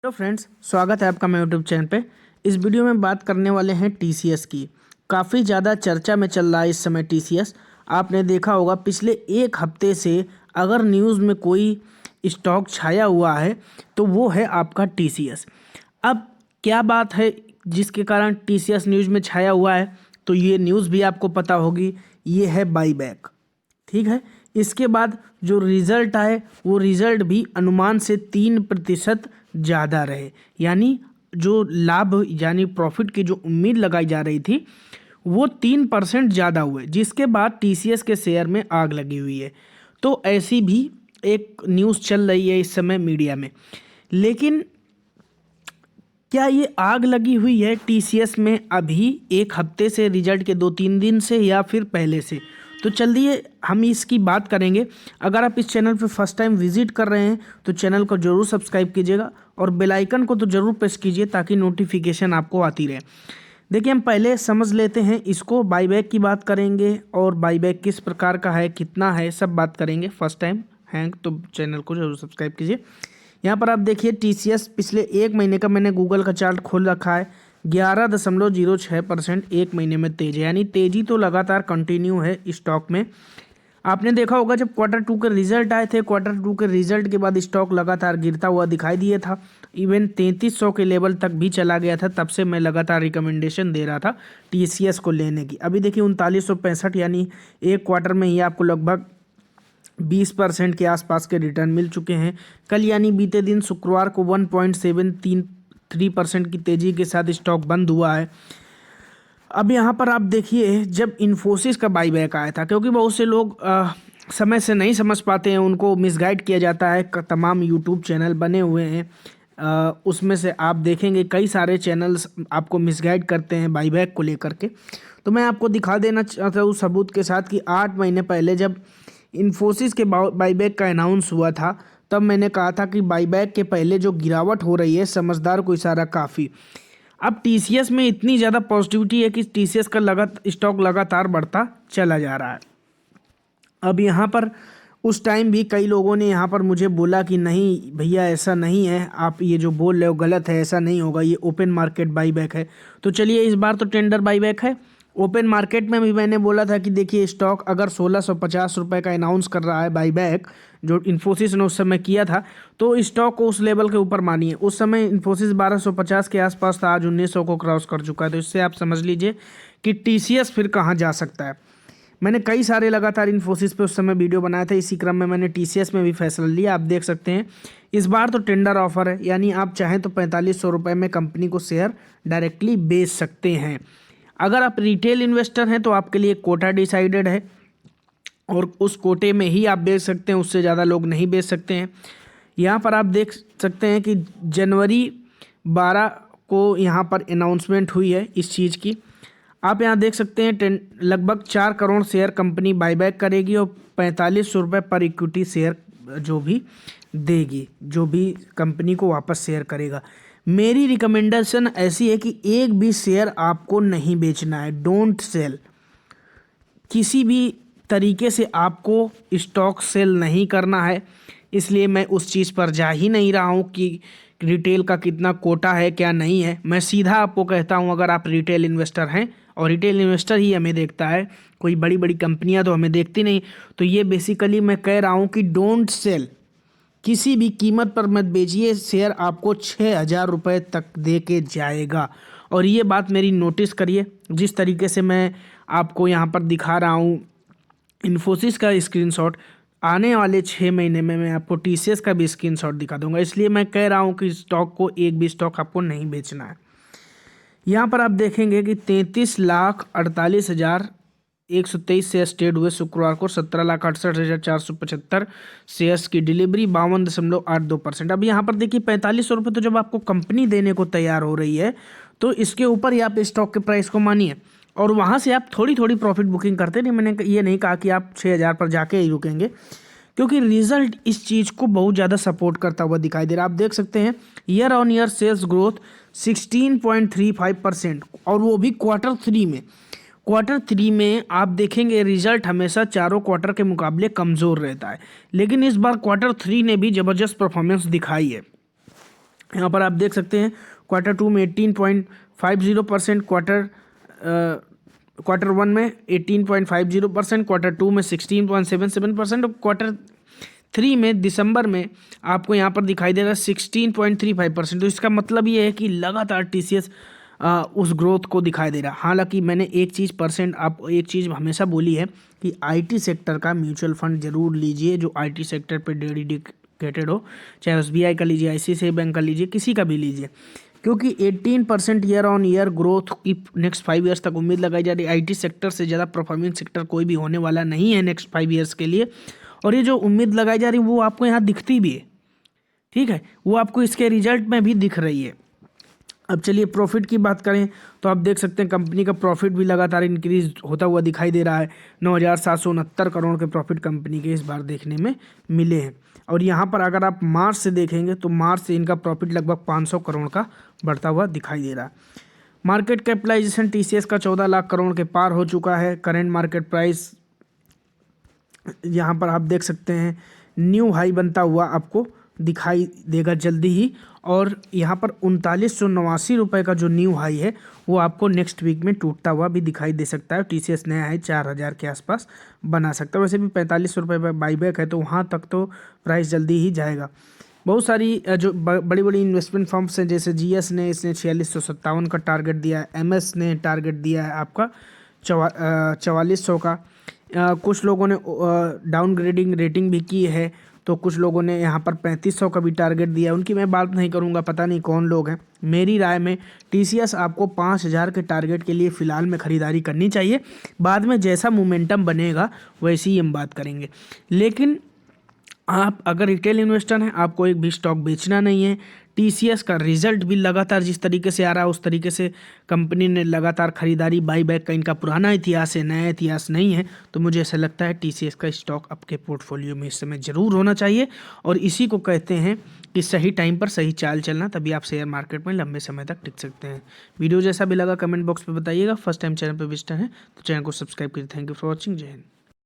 Hello friends, स्वागत है आपका मेरे यूट्यूब चैनल पे। इस वीडियो में बात करने वाले हैं टीसीएस की। काफ़ी ज़्यादा चर्चा में चल रहा है इस समय टीसीएस। आपने देखा होगा पिछले एक हफ्ते से अगर न्यूज़ में कोई स्टॉक छाया हुआ है तो वो है आपका टीसीएस। अब क्या बात है जिसके कारण टीसीएस न्यूज़ में छाया हुआ है, तो ये न्यूज़ भी आपको पता होगी, ये है बाईबैक। ठीक है। इसके बाद जो रिजल्ट आए वो रिजल्ट भी अनुमान से 3% ज़्यादा रहे, यानी जो लाभ यानी प्रॉफिट की जो उम्मीद लगाई जा रही थी वो 3% ज़्यादा हुए, जिसके बाद टीसीएस के शेयर में आग लगी हुई है। तो ऐसी भी एक न्यूज़ चल रही है इस समय मीडिया में। लेकिन क्या ये आग लगी हुई है टीसीएस में अभी एक हफ्ते से, रिजल्ट के 2-3 दिन से, या फिर पहले से? तो चलिए हम इसकी बात करेंगे। अगर आप इस चैनल पर फर्स्ट टाइम विजिट कर रहे हैं तो चैनल को ज़रूर सब्सक्राइब कीजिएगा और बेल आइकन को तो ज़रूर प्रेस कीजिए ताकि नोटिफिकेशन आपको आती रहे। देखिए, हम पहले समझ लेते हैं इसको। बाईबैक की बात करेंगे और बाईबैक किस प्रकार का है, कितना है, सब बात करेंगे। फर्स्ट टाइम हैं तो चैनल को जरूर सब्सक्राइब कीजिए। यहाँ पर आप देखिए टीसीएस पिछले एक महीने का मैंने गूगल का चार्ट खोल रखा है। 11.06% एक महीने में तेज है, यानी तेजी तो लगातार कंटिन्यू है स्टॉक में। आपने देखा होगा जब Q2 के रिजल्ट आए थे, Q2 के रिजल्ट के बाद स्टॉक लगातार गिरता हुआ दिखाई दिया था। इवन 3300 के लेवल तक भी चला गया था। तब से मैं लगातार रिकमेंडेशन दे रहा था टीसीएस को लेने की। अभी देखिए 3965, यानी एक क्वार्टर में ही आपको लगभग 20% के आसपास के रिटर्न मिल चुके हैं। कल यानी बीते दिन शुक्रवार को 1.73% की तेजी के साथ स्टॉक बंद हुआ है। अब यहाँ पर आप देखिए जब इन्फोसिस का बाईबैक आया था, क्योंकि बहुत से लोग समय से नहीं समझ पाते हैं, उनको मिसगाइड किया जाता है। तमाम यूट्यूब चैनल बने हुए हैं, उसमें से आप देखेंगे कई सारे चैनल्स आपको मिसगाइड करते हैं बाईबैक को लेकर के। तो मैं आपको दिखा देना चाहता हूँ सबूत के साथ कि 8 महीने पहले जब इन्फोसिस के बाईबैक का अनाउंस हुआ था तब मैंने कहा था कि बाईबैक के पहले जो गिरावट हो रही है, समझदार को इशारा काफ़ी। अब टीसीएस में इतनी ज़्यादा पॉजिटिविटी है कि टीसीएस का स्टॉक लगातार बढ़ता चला जा रहा है। अब यहाँ पर उस टाइम भी कई लोगों ने यहाँ पर मुझे बोला कि नहीं भैया ऐसा नहीं है, आप ये जो बोल रहे हो गलत है, ऐसा नहीं होगा, ये ओपन मार्केट बाईबैक है। तो चलिए इस बार तो टेंडर बाईबैक है। ओपन मार्केट में भी मैंने बोला था कि देखिए स्टॉक अगर 1650 रुपये का अनाउंस कर रहा है बाईबैक, जो इन्फोसिस ने उस समय किया था, तो स्टॉक को उस लेवल के ऊपर मानिए। उस समय इन्फोसिस 1250 के आसपास था, आज 1900 को क्रॉस कर चुका है। तो इससे आप समझ लीजिए कि टीसीएस फिर कहाँ जा सकता है। मैंने कई सारे लगातार इन्फोसिस पे उस समय वीडियो बनाया था। इसी क्रम में मैंने टीसीएस में भी फैसला लिया। आप देख सकते हैं इस बार तो टेंडर ऑफर है, यानी आप चाहें तो 4500 रुपये में कंपनी को शेयर डायरेक्टली बेच सकते हैं। अगर आप रिटेल इन्वेस्टर हैं तो आपके लिए कोटा डिसाइडेड है और उस कोटे में ही आप बेच सकते हैं, उससे ज़्यादा लोग नहीं बेच सकते हैं। यहाँ पर आप देख सकते हैं कि जनवरी 12 को यहाँ पर अनाउंसमेंट हुई है इस चीज़ की। आप यहाँ देख सकते हैं लगभग 4 करोड़ शेयर कंपनी बाईबैक करेगी और 4500 रुपये पर इक्विटी शेयर जो भी देगी, जो भी कंपनी को वापस शेयर करेगा। मेरी रिकमेंडेशन ऐसी है कि एक भी शेयर आपको नहीं बेचना है। Don't sell. किसी भी तरीके से आपको स्टॉक सेल नहीं करना है। इसलिए मैं उस चीज़ पर जा ही नहीं रहा हूँ कि रिटेल का कितना कोटा है क्या नहीं है। मैं सीधा आपको कहता हूँ अगर आप रिटेल इन्वेस्टर हैं, और रिटेल इन्वेस्टर ही हमें देखता है, कोई बड़ी बड़ी कंपनियाँ तो हमें देखती नहीं। तो ये बेसिकली मैं कह रहा हूँ कि डोंट सेल। किसी भी कीमत पर मत बेचिए। शेयर आपको 6000 रुपये तक दे के जाएगा। और ये बात मेरी नोटिस करिए, जिस तरीके से मैं आपको यहाँ पर दिखा रहा हूँ इन्फोसिस का स्क्रीनशॉट, आने वाले 6 महीने में मैं आपको टीसीएस का भी स्क्रीनशॉट दिखा दूंगा। इसलिए मैं कह रहा हूँ कि स्टॉक को, एक भी स्टॉक आपको नहीं बेचना है। यहाँ पर आप देखेंगे कि 33,48,123 शेयर्स ट्रेड हुए शुक्रवार को। 17,68,475 शेयर्स की डिलीवरी, 52.82%। अब यहाँ पर देखिए 4500 रुपये तो जब आपको कंपनी देने को तैयार हो रही है तो इसके ऊपर ही आप स्टॉक के प्राइस को मानिए और वहाँ से आप थोड़ी थोड़ी प्रॉफिट बुकिंग करते नहीं। मैंने ये नहीं कहा कि आप 6000 पर जाके ही रुकेंगे, क्योंकि रिजल्ट इस चीज़ को बहुत ज़्यादा सपोर्ट करता हुआ दिखाई दे रहा है। आप देख सकते हैं year on year sales growth 16.35%, और वो भी Q3 में। Q3 में आप देखेंगे रिजल्ट हमेशा चारों क्वार्टर के मुकाबले कमज़ोर रहता है, लेकिन इस बार Q3 ने भी ज़बरदस्त परफॉर्मेंस दिखाई है। यहाँ पर आप देख सकते हैं Q2 में 18.50%, Q1 में 18.50%, Q2 में 16.77% और Q3 में दिसंबर में आपको यहाँ पर दिखाई दे रहा है 16.35%। तो इसका मतलब ये है कि लगातार TCS उस ग्रोथ को दिखाई दे रहा है। हालांकि मैंने एक चीज़ हमेशा बोली है कि IT सेक्टर का म्यूचुअल फंड जरूर लीजिए, जो IT सेक्टर पे डेडिकेटेड हो, चाहे SBI का लीजिए, ICICI बैंक का लीजिए, किसी का भी लीजिए, क्योंकि 18% ईयर ऑन ईयर ग्रोथ की नेक्स्ट 5 ईयर्स तक उम्मीद लगाई जा रही है। IT सेक्टर से ज़्यादा परफॉर्मिंग सेक्टर कोई भी होने वाला नहीं है नेक्स्ट 5 ईयर्स के लिए, और ये जो उम्मीद लगाई जा रही है वो आपको यहाँ दिखती भी है, ठीक है, वो आपको इसके रिजल्ट में भी दिख रही है। अब चलिए प्रॉफिट की बात करें तो आप देख सकते हैं कंपनी का प्रॉफिट भी लगातार इंक्रीज होता हुआ दिखाई दे रहा है। 9,769 करोड़ के प्रॉफिट कंपनी के इस बार देखने में मिले हैं। और यहाँ पर अगर आप मार्च से देखेंगे तो मार्च से इनका प्रॉफिट लगभग 500 करोड़ का बढ़ता हुआ दिखाई दे रहा है। मार्केट कैपिटलाइजेशन TCS का 14 लाख करोड़ के पार हो चुका है। करेंट मार्केट प्राइस यहाँ पर आप देख सकते हैं न्यू हाई बनता हुआ आपको दिखाई देगा जल्दी ही, और यहाँ पर 3989 रुपये का जो न्यू हाई है वो आपको नेक्स्ट वीक में टूटता हुआ भी दिखाई दे सकता है। TCS नया हाई 4000 के आसपास बना सकता है। वैसे भी 45 रुपये बाईबैक है, तो वहाँ तक तो प्राइस जल्दी ही जाएगा। बहुत सारी जो बड़ी बड़ी इन्वेस्टमेंट फर्म्स हैं, जैसे GS ने इसने 4657 का टारगेट दिया है, MS ने टारगेट दिया है आपका 4400 का। कुछ लोगों ने डाउनग्रेडिंग रेटिंग भी की है, तो कुछ लोगों ने यहाँ पर 3500 का भी टारगेट दिया है। उनकी मैं बात नहीं करूँगा, पता नहीं कौन लोग हैं। मेरी राय में TCS आपको 5000 के टारगेट के लिए फ़िलहाल में ख़रीदारी करनी चाहिए। बाद में जैसा मोमेंटम बनेगा वैसे ही हम बात करेंगे। लेकिन आप अगर रिटेल इन्वेस्टर हैं, आपको एक भी स्टॉक बेचना नहीं है। TCS का रिजल्ट भी लगातार जिस तरीके से आ रहा है उस तरीके से कंपनी ने लगातार खरीदारी बाई बैक का इनका पुराना इतिहास है, नया इतिहास नहीं है। तो मुझे ऐसा लगता है TCS का स्टॉक आपके पोर्टफोलियो में इस समय ज़रूर होना चाहिए, और इसी को कहते हैं कि सही टाइम पर सही चाल चलना, तभी आप शेयर मार्केट में लंबे समय तक टिक सकते हैं। वीडियो जैसा भी लगा कमेंट बॉक्स में बताइएगा। फर्स्ट टाइम चैनल पर विजिटर हैं तो चैनल को सब्सक्राइब करिए। Thank you for watching. जय हिंद।